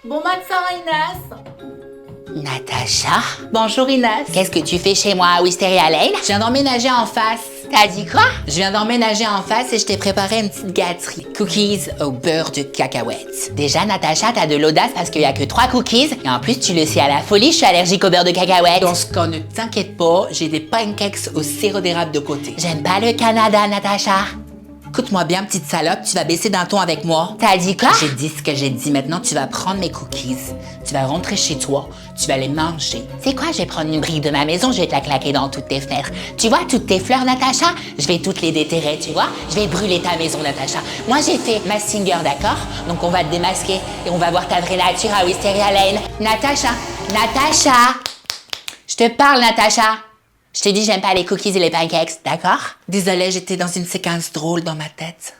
Bon matin, Inès. Natacha? Bonjour, Inès. Qu'est-ce que tu fais chez moi à Wisteria Lane? Je viens d'emménager en face. T'as dit quoi? Je viens d'emménager en face et je t'ai préparé une petite gâterie. Cookies au beurre de cacahuètes. Déjà, Natacha, t'as de l'audace parce qu'il y a que 3 cookies. Et en plus, tu le sais à la folie, je suis allergique au beurre de cacahuètes. Dans ce cas, ne t'inquiète pas, j'ai des pancakes au sirop d'érable de côté. J'aime pas le Canada, Natacha. Écoute-moi bien, petite salope, tu vas baisser d'un ton avec moi. T'as dit quoi? J'ai dit ce que j'ai dit. Maintenant, tu vas prendre mes cookies, tu vas rentrer chez toi, tu vas les manger. C'est quoi? Je vais prendre une brique de ma maison, je vais te la claquer dans toutes tes fenêtres. Tu vois, toutes tes fleurs, Natacha? Je vais toutes les déterrer, tu vois? Je vais brûler ta maison, Natacha. Moi, j'ai fait ma singer, d'accord? Donc, on va te démasquer et on va voir ta vraie nature à Wisteria Lane. Natacha! Natacha! Je te parle, Natacha! Je te dis, j'aime pas les cookies et les pancakes, d'accord? Désolée, j'étais dans une séquence drôle dans ma tête.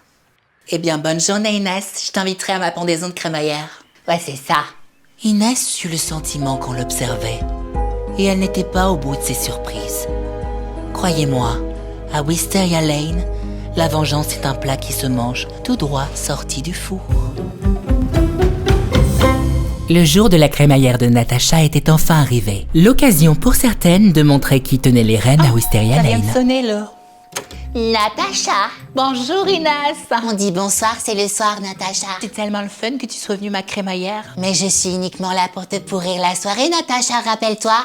Eh bien, bonne journée, Inès. Je t'inviterai à ma pendaison de crémaillère. Ouais, c'est ça. Inès eut le sentiment qu'on l'observait. Et elle n'était pas au bout de ses surprises. Croyez-moi, à Wisteria Lane, la vengeance est un plat qui se mange tout droit sorti du four. Le jour de la crémaillère de Natacha était enfin arrivé. L'occasion pour certaines de montrer qui tenait les rênes à Wisteria Lane. Ça vient de sonner, là. Natacha! Bonjour, Inès. On dit bonsoir, c'est le soir, Natacha. C'est tellement le fun que tu sois venue ma crémaillère. Mais je suis uniquement là pour te pourrir la soirée, Natacha, rappelle-toi.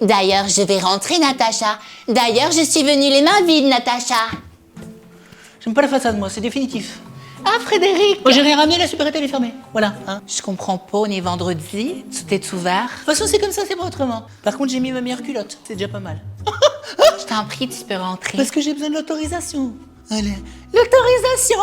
D'ailleurs, je vais rentrer, Natacha. D'ailleurs, je suis venue les mains vides, Natacha. J'aime pas la façade, moi, c'est définitif. Ah, Frédéric! Moi, j'ai rien ramené, la supérette, elle est fermée. Voilà, hein. Je comprends pas, on est vendredi, tout est ouvert. De toute façon, c'est comme ça, c'est pas autrement. Par contre, j'ai mis ma meilleure culotte, c'est déjà pas mal. Je t'en prie, tu peux rentrer. Parce que j'ai besoin de l'autorisation. Allez. L'autorisation!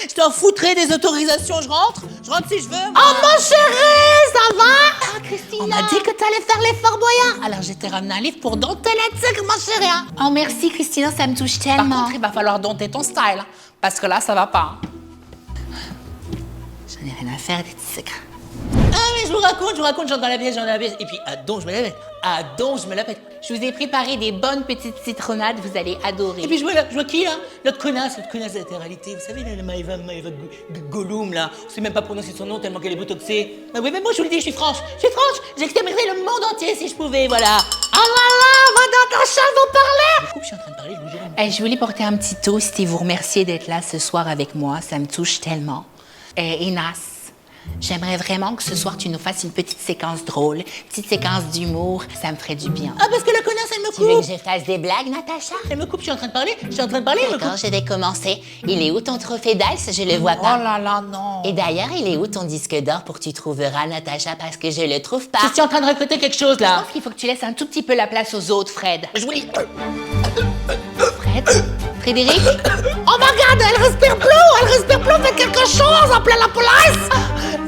Je t'en foutrais des autorisations, je rentre si je veux. Moi. Oh, mon chéri, ça va? Ah, Christina! On m'a dit que t'allais faire les Fort Boyard. Alors, je t'ai ramené un livre pour dompter la tigre, mon chéri. Hein. Oh, merci, Christina, ça me touche Par tellement. contre, il va falloir dompter ton style, hein, parce que là, ça va pas. Hein. J'en ai rien à faire des tigres. Ah, mais je vous raconte, j'entre dans la pièce. Et puis, je me la pète. Je vous ai préparé des bonnes petites citronnades, vous allez adorer. Et puis, je vois qui, là? L'autre connasse de la terralité. Vous savez, la Maëva Gollum, là. On sait même pas prononcer son nom tellement qu'elle est botoxée. Ah oui, mais moi, je vous le dis, je suis franche. J'exterminerais le monde entier si je pouvais, voilà. Oh là là, va dans ta chambre, vous parlez? Du coup, je suis en train de parler, je vous jure. Je voulais porter un petit toast et vous remercier d'être là ce soir avec moi, ça me touche tellement. Inas, j'aimerais vraiment que ce soir tu nous fasses une petite séquence drôle, petite séquence d'humour, ça me ferait du bien. Ah, parce que la connasse, elle me Tu veux coupe. que je fasse des blagues, Natacha? Elle me coupe, je suis en train de parler, elle me D'accord, coupe. je vais commencer. Il est où ton trophée d'Als? Je le vois pas. Oh là là, non. Et d'ailleurs, il est où ton disque d'or pour que tu trouveras, Natacha, parce que je le trouve pas. Je suis en train de recruter quelque chose, Je là. pense qu'il faut que tu laisses un tout petit peu la place aux autres, Fred. Je vous dis. Fred? Frédéric? Oh my God, elle respire plus, fais quelque chose, appelez la police!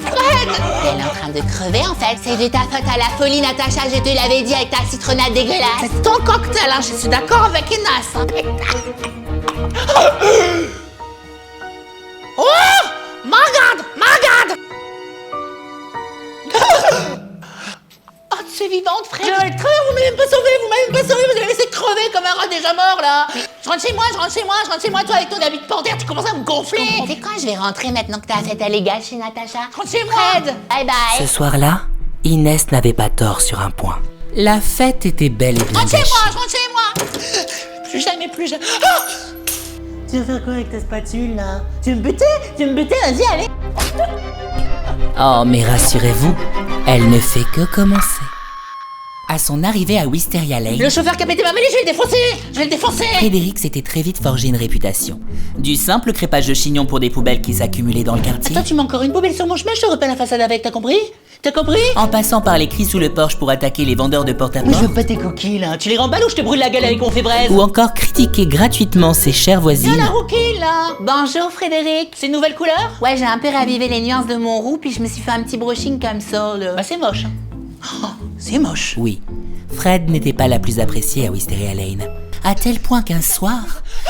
Fred! Elle est en train de crever, en fait. C'est de ta faute à la folie, Natacha, je te l'avais dit avec ta citronnade dégueulasse. C'est ton cocktail, hein, je suis d'accord avec Inas. Hein. Oh! My God! Oh, tu es vivante, Fred? J'allais être crevé, vous m'avez même pas sauvé, vous avez laissé crever comme un rat déjà mort, là. Je rentre chez moi, toi avec ton habit de panthère, tu commences à me gonfler. C'est quoi, je vais rentrer maintenant que t'as fait ta légale chez Natacha. Rentre chez moi. Fred! Bye bye! Ce soir-là, Inès n'avait pas tort sur un point. La fête était belle et bien Rentre chez gâchée. moi, je rentre chez moi. Plus jamais. Ah, tu veux faire quoi avec ta spatule, là? Tu veux me buter, vas-y, allez. Oh, mais rassurez-vous, elle ne fait que commencer. À son arrivée à Wisteria Lane, Le chauffeur qui a pété ma valise, je vais le défoncer. Frédéric s'était très vite forgé une réputation. Du simple crépage de chignon pour des poubelles qui s'accumulaient dans le quartier, Toi, tu mets encore une poubelle sur mon chemin, je te repeins la façade avec, t'as compris? en passant par les cris sous le porche pour attaquer les vendeurs de Mais je porte-à-porte, veux pas tes coquilles, là. Tu les remballes ou je te brûle la gueule avec mon fébraise? ou encore critiquer gratuitement ses chères voisines. Viens la rookie, là. Bonjour Frédéric. C'est une nouvelle couleur? Ouais, j'ai un peu ravivé les nuances de mon roux, puis je me suis fait un petit brushing comme ça, là. Bah, c'est moche. Oh, c'est moche. Oui, Fred n'était pas la plus appréciée à Wisteria Lane. À tel point qu'un soir,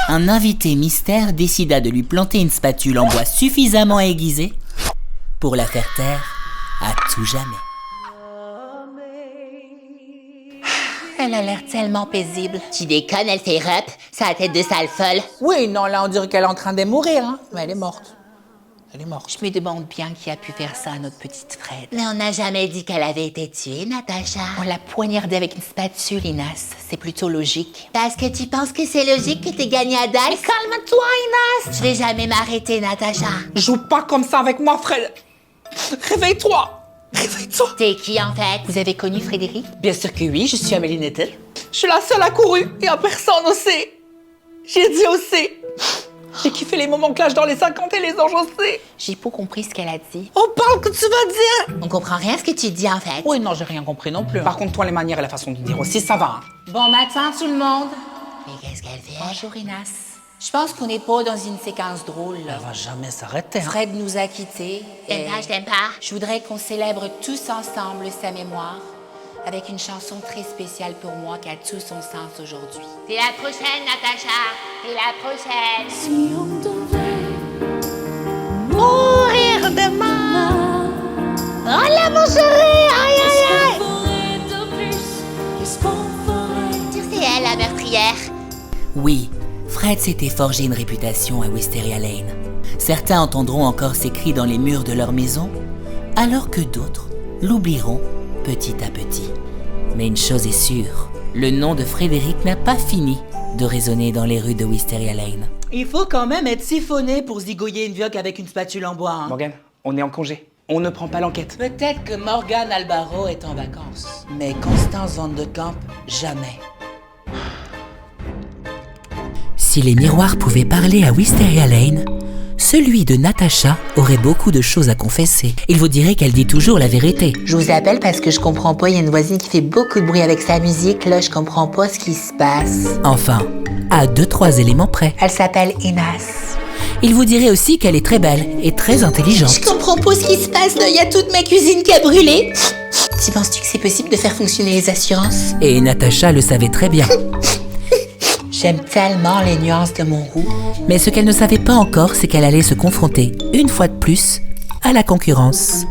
un invité mystère décida de lui planter une spatule en bois suffisamment aiguisée pour la faire taire à tout jamais. Elle a l'air tellement paisible. Tu déconnes, elle fait rep, sa tête de sale folle. Oui, non, là on dirait qu'elle est en train de mourir, hein. Mais elle est morte. Elle est morte. Je me demande bien qui a pu faire ça à notre petite Fred. Mais on n'a jamais dit qu'elle avait été tuée, Natacha. On l'a poignardée avec une spatule, Inas. C'est plutôt logique. Parce que tu penses que c'est logique que t'aies gagné à Dice? Calme-toi, Inas. Je vais jamais m'arrêter, Natacha. Joue pas comme ça avec moi, Fred. Réveille-toi. Réveille-toi. T'es qui, en fait? Vous avez connu Frédéric? Bien sûr que oui, je suis Amélie Nettel. Je suis la seule accourue et à personne aussi. J'ai dit aussi. J'ai kiffé les moments clash dans les 50 et les anges aussi. J'ai pas compris ce qu'elle a dit. On parle que tu vas dire. On comprend rien ce que tu dis, en fait. Oui, non, j'ai rien compris non plus. Par contre, toi, les manières et la façon de dire aussi, ça va. Bon matin, tout le monde. Mais qu'est-ce qu'elle fait? Bonjour, Inas. Je pense qu'on n'est pas dans une séquence drôle. Elle va jamais s'arrêter. Hein. Fred nous a quittés. T'aimes pas, je t'aime pas. Je voudrais qu'on célèbre tous ensemble sa mémoire avec une chanson très spéciale pour moi qui a tout son sens aujourd'hui. T'es la prochaine, Natacha. T'es la prochaine. Si on devait Mourir demain. Oh là, mon chéri! Aïe, aïe, aïe! ferait de plus? Qu'est-ce qu'on ferait? C'est elle, la meurtrière. Oui, Fred s'était forgé une réputation à Wisteria Lane. Certains entendront encore ses cris dans les murs de leur maison, alors que d'autres l'oublieront petit à petit. Mais une chose est sûre, le nom de Frédéric n'a pas fini de résonner dans les rues de Wisteria Lane. Il faut quand même être siphonné pour zigoyer une vioque avec une spatule en bois. Hein. Morgane, on est en congé. On ne prend pas l'enquête. Peut-être que Morgane Albaro est en vacances. Mais Constance Van de Camp, jamais. Si les miroirs pouvaient parler à Wisteria Lane, celui de Natacha aurait beaucoup de choses à confesser. Il vous dirait qu'elle dit toujours la vérité. Je vous appelle parce que je comprends pas. Il y a une voisine qui fait beaucoup de bruit avec sa musique. Là, je comprends pas ce qui se passe. Enfin, à 2-3 éléments près. Elle s'appelle Inas. Il vous dirait aussi qu'elle est très belle et très intelligente. Je comprends pas ce qui se passe. Là, il y a toute ma cuisine qui a brûlé. Tu penses-tu que c'est possible de faire fonctionner les assurances? Et Natacha le savait très bien. J'aime tellement les nuances de mon roux. Mais ce qu'elle ne savait pas encore, c'est qu'elle allait se confronter, une fois de plus, à la concurrence.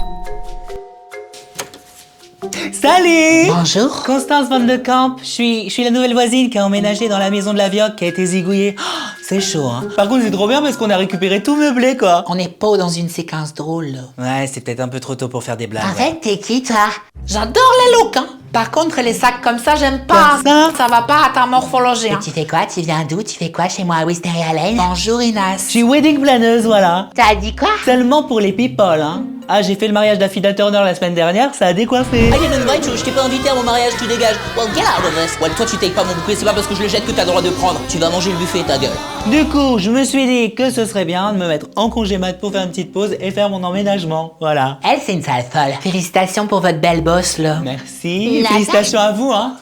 Salut! Bonjour. Constance Van de Camp, je suis la nouvelle voisine qui a emménagé dans la maison de la vioque qui a été zigouillée. Oh, c'est chaud, hein. Par contre, c'est trop bien parce qu'on a récupéré tout meublé, quoi. On n'est pas dans une séquence drôle, là. Ouais, c'est peut-être un peu trop tôt pour faire des blagues. En fait, t'es qui, toi? J'adore les looks, hein. Par contre, les sacs comme ça, j'aime pas. Comme ça? va pas à ta morphologie, hein. Tu fais quoi? Tu viens d'où? Tu fais quoi chez moi à Wisteria Lane? Bonjour, Je Inas. suis wedding planeuse, voilà. T'as dit quoi? Seulement pour les people, hein. Ah, j'ai fait le mariage d'Affida Turner la semaine dernière, ça a décoiffé. Ah, je t'ai pas invité à mon mariage, tu dégages. Well, get out of this. Ouais, toi, tu payes pas mon bouquet, c'est pas parce que je le jette que t'as le droit de prendre. Tu vas manger le buffet, ta gueule. Du coup, je me suis dit que ce serait bien de me mettre en congé mat pour faire une petite pause et faire mon emménagement, voilà. Elle, c'est une sale folle. Félicitations pour votre belle bosse, là. Merci, La félicitations à vous, hein.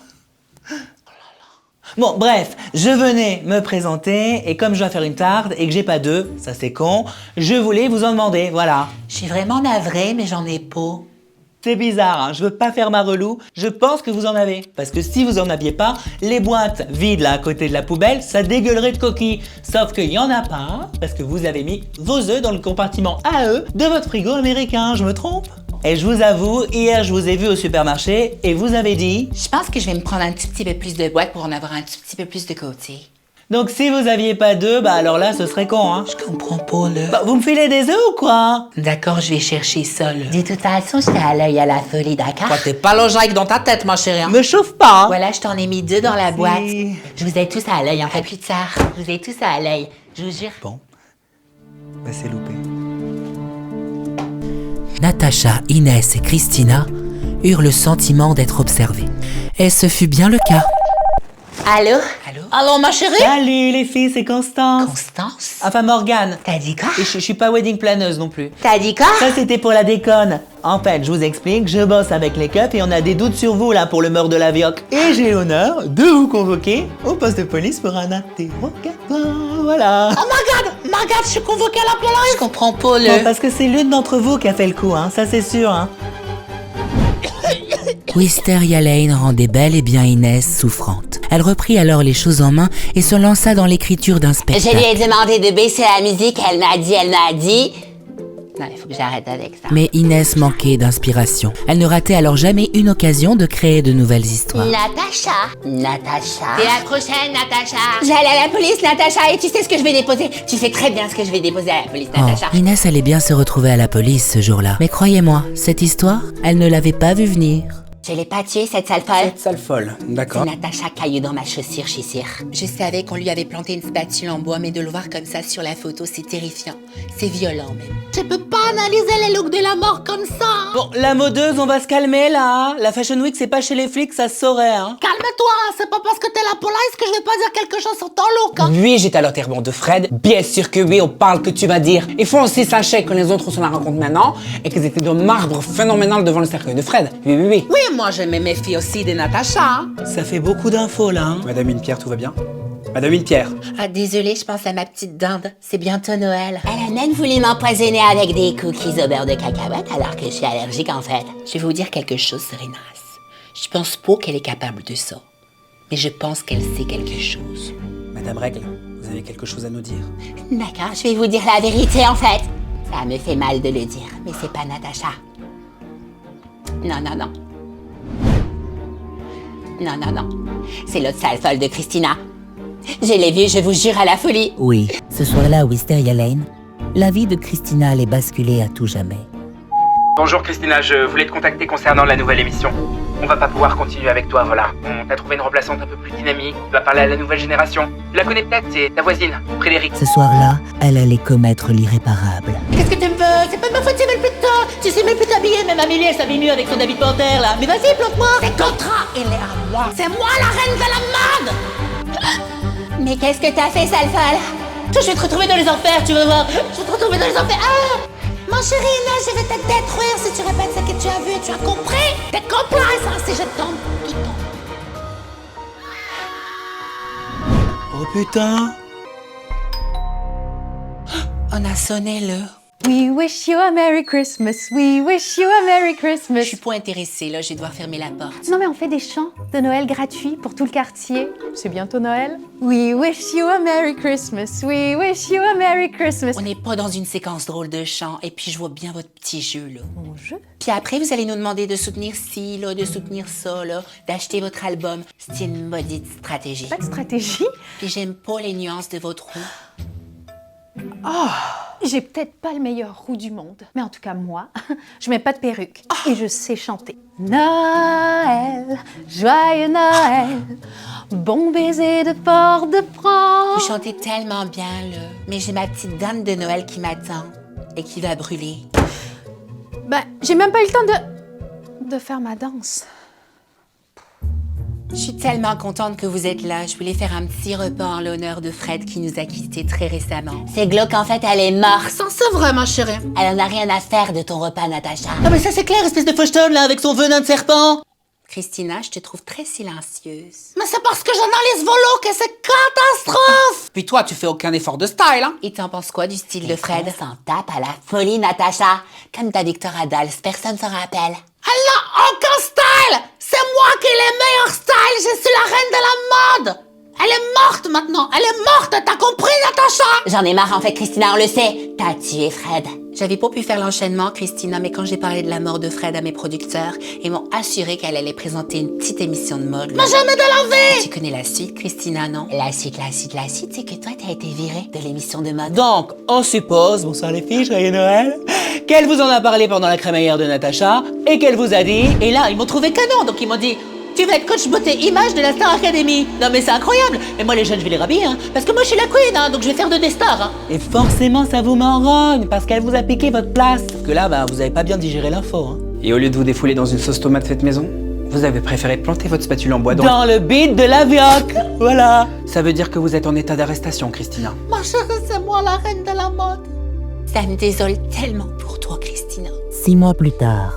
Bon, bref, je venais me présenter et comme je dois faire une tarte et que j'ai pas d'œufs, ça c'est con, je voulais vous en demander, voilà. Je suis vraiment navrée, mais j'en ai pas. C'est bizarre, hein, je veux pas faire ma relou, je pense que vous en avez. Parce que si vous en aviez pas, les boîtes vides là à côté de la poubelle, ça dégueulerait de coquilles. Sauf qu'il y en a pas, parce que vous avez mis vos œufs dans le compartiment à œufs de votre frigo américain, je me trompe? Et je vous avoue, hier je vous ai vu au supermarché et vous avez dit... Je pense que je vais me prendre un tout petit peu plus de boîtes pour en avoir un tout petit peu plus de côté. Donc si vous aviez pas d'œufs, bah alors là ce serait con, hein. Je comprends pas, là. Bah vous me filez des œufs ou quoi? D'accord, je vais chercher ça, là. De toute façon, j'étais à l'œil à la folie, d'accord? T'es pas logique dans ta tête, ma chérie. Me chauffe pas, hein. Voilà, je t'en ai mis 2 dans la boîte. Je vous ai tous à l'œil, en À fait. plus tard. Je vous ai tous à l'œil. Je vous jure. Bon, bah c'est loupé. Natacha, Inès et Christina eurent le sentiment d'être observées. Et ce fut bien le cas. Allô? Allô? Allô, ma chérie? Salut les filles, c'est Constance. Constance? Enfin, Morgane. T'as dit quoi? Et je suis pas wedding planeuse non plus. T'as dit quoi? Ça, c'était pour la déconne. En fait, je vous explique, je bosse avec les cups et on a des doutes sur vous, là, pour le meurtre de la vioque. Et j'ai l'honneur de vous convoquer au poste de police pour un interrogatoire. Voilà. Oh my god, je suis convoquée à la police. Je comprends pas, là. Bon, parce que c'est l'une d'entre vous qui a fait le coup, hein, ça c'est sûr, hein. Wisteria Lane rendait bel et bien Inès souffrante. Elle reprit alors les choses en main et se lança dans l'écriture d'un Je lui spectacle. ai demandé de baisser la musique, elle m'a dit. Non, il faut que j'arrête avec ça. Mais Inès manquait d'inspiration. Elle ne ratait alors jamais une occasion de créer de nouvelles histoires. Natacha. T'es la prochaine, Natacha. J'allais à la police, Natacha, et tu sais ce que je vais déposer. Tu sais très bien ce que je vais déposer à la police, Natacha. Oh, Inès allait bien se retrouver à la police ce jour-là. Mais croyez-moi, cette histoire, elle ne l'avait pas vue venir. Je l'ai pas tuée, cette sale folle. Cette sale folle, d'accord. C'est Natacha Caillou dans ma chaussure, je suis sûre. Je savais qu'on lui avait planté une spatule en bois, mais de le voir comme ça sur la photo, c'est terrifiant. C'est violent même. Je peux pas analyser les looks de la mort comme ça. Bon, la modeuse, on va se calmer là. La Fashion Week, c'est pas chez les flics, ça se saurait, hein. Calme-toi, c'est pas parce que t'es la police que je vais pas dire quelque chose sur ton look. Hein. Oui, j'étais à l'enterrement de Fred. Bien sûr que oui, on parle que tu vas dire. Il faut aussi sachez que les autres sont la rencontre maintenant et qu'ils étaient de marbre phénoménal devant le cercueil de Fred. Oui, oui, oui. Oui, moi je me méfie aussi de Natacha. Hein. Ça fait beaucoup d'infos là, hein. Madame Une-Pierre, tout va bien? Madame Une-Pierre. Ah, désolée, je pense à ma petite dinde. C'est bientôt Noël. Elle a même voulu m'empoisonner avec des cookies au beurre de cacahuète alors que je suis allergique en fait. Je vais vous dire quelque chose, Serenas. Je pense pas qu'elle est capable de ça. Mais je pense qu'elle sait quelque chose. Madame Règle, vous avez quelque chose à nous dire? D'accord, je vais vous dire la vérité en fait. Ça me fait mal de le dire, mais c'est pas Natacha. Non, non, non. Non, non, non. C'est l'autre sale folle de Christina. Je l'ai vue, je vous jure, à la folie. Oui, ce soir-là à Wisteria Lane, la vie de Christina allait basculer à tout jamais. Bonjour Christina, je voulais te contacter concernant la nouvelle émission. On va pas pouvoir continuer avec toi, voilà. On t'a trouvé une remplaçante un peu plus dynamique, qui va parler à la nouvelle génération. Tu la connais peut-être, c'est ta voisine, Frédéric. Ce soir-là, elle allait commettre l'irréparable. Qu'est-ce que tu me veux? C'est pas de ma faute, c'est même plus de toi. Tu sais même plus t'habiller, même Amélie, elle s'habille mieux avec son habit de panthère là. Mais vas-y, plante-moi. C'est contrat, il est à moi. C'est moi la reine de la mode. Mais qu'est-ce que t'as fait, sale folle? Toi, je vais te retrouver dans les enfers, tu vas voir. Je vais te retrouver dans les enfers. Ah! Mon chéri, Inès, je vais te détruire si tu répètes ce que tu as vu. Tu as compris? T'es complice, hein, si je tombe, tout tombe. Oh putain. On a sonné le... We wish you a Merry Christmas. We wish you a Merry Je Christmas. suis pas intéressée, là, je vais devoir fermer la porte. Non mais on fait des chants de Noël gratuits pour tout le quartier. C'est bientôt Noël. We wish you a Merry Christmas. We wish you a Merry Christmas. On n'est pas dans une séquence drôle de chant, et puis je vois bien votre petit jeu, là. Mon jeu. Puis après, vous allez nous demander de soutenir ci, là, de soutenir ça, là, d'acheter votre album. C'est une maudite stratégie. Pas de stratégie. Puis j'aime pas les nuances de votre roux. J'ai peut-être pas le meilleur roux du monde, mais en tout cas moi, je mets pas de perruque et je sais chanter. Noël, joyeux Noël, bon baiser de Port-de-France. Vous chantez tellement bien, là. Mais j'ai ma petite dame de Noël qui m'attend et qui va brûler. Ben, j'ai même pas eu le temps de faire ma danse. Je suis tellement contente que vous êtes là. Je voulais faire un petit repas en l'honneur de Fred qui nous a quittés très récemment. C'est glauque, en fait, elle est morte. Sans ça vraiment, chérie. Elle en a rien à faire de ton repas, Natacha. Ah mais ça c'est clair, espèce de fauchetonne là, avec son venin de serpent. Christina, je te trouve très silencieuse. Mais c'est parce que j'analyse vos looks et c'est catastrophe. Puis toi, tu fais aucun effort de style, hein? Et t'en penses quoi du style de Fred? On s'en tape à la folie, Natacha. Comme ta Victoria Dals, personne s'en rappelle. Elle n'a aucun style. C'est moi qui ai les meilleurs styles. Je suis la reine de la mode. Elle est morte maintenant. Elle est morte. T'as compris, Natacha? J'en ai marre, en fait, Christina, on le sait. T'as tué Fred. J'avais pas pu faire l'enchaînement, Christina, mais quand j'ai parlé de la mort de Fred à mes producteurs, ils m'ont assuré qu'elle allait présenter une petite émission de mode. Mais jamais de la vie. Tu connais la suite, Christina, non? La suite, c'est que toi, t'as été virée de l'émission de mode. Donc, on suppose, bonsoir les filles, joyeux Noël, qu'elle vous en a parlé pendant la crémaillère de Natacha et qu'elle vous a dit, et là, ils m'ont trouvé canon, donc ils m'ont dit, tu vas être coach beauté image de la Star Academy. Non mais c'est incroyable. Mais moi les jeunes je vais les rhabiller hein. Parce que moi je suis la queen hein, donc je vais faire de des stars hein. Et forcément ça vous m'enrogne parce qu'elle vous a piqué votre place. Parce que là bah vous avez pas bien digéré l'info hein. Et au lieu de vous défouler dans une sauce tomate faite maison, vous avez préféré planter votre spatule en bois Dans le bide de la vioque. Voilà. Ça veut dire que vous êtes en état d'arrestation, Christina. Ma chérie, c'est moi la reine de la mode. Ça me désole tellement pour toi, Christina. 6 mois plus tard,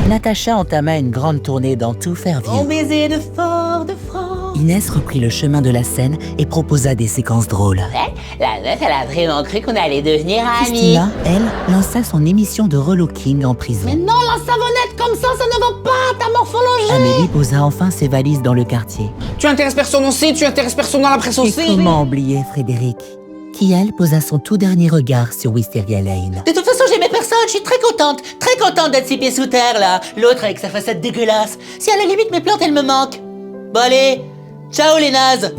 Natacha entama une grande tournée dans tout Fairview. Bon baiser de Fort-de-France. Inès reprit le chemin de la scène et proposa des séquences drôles. La meuf, elle a vraiment cru qu'on allait devenir amis. Christina, elle, lança son émission de relooking en prison. Mais non, la savonnette comme ça ne va pas ta morphologie. Amélie posa enfin ses valises dans le quartier. Tu intéresses personne aussi, tu intéresses personne dans la presse Et aussi. comment oublier Frédéric? qui, elle, posa son tout dernier regard sur Wisteria Lane. De toute façon, j'aimais personne, je suis très contente d'être 6 pieds sous terre, là. L'autre avec sa façade dégueulasse. Si à la limite mes plantes, elles me manquent. Bon allez, ciao les nazes.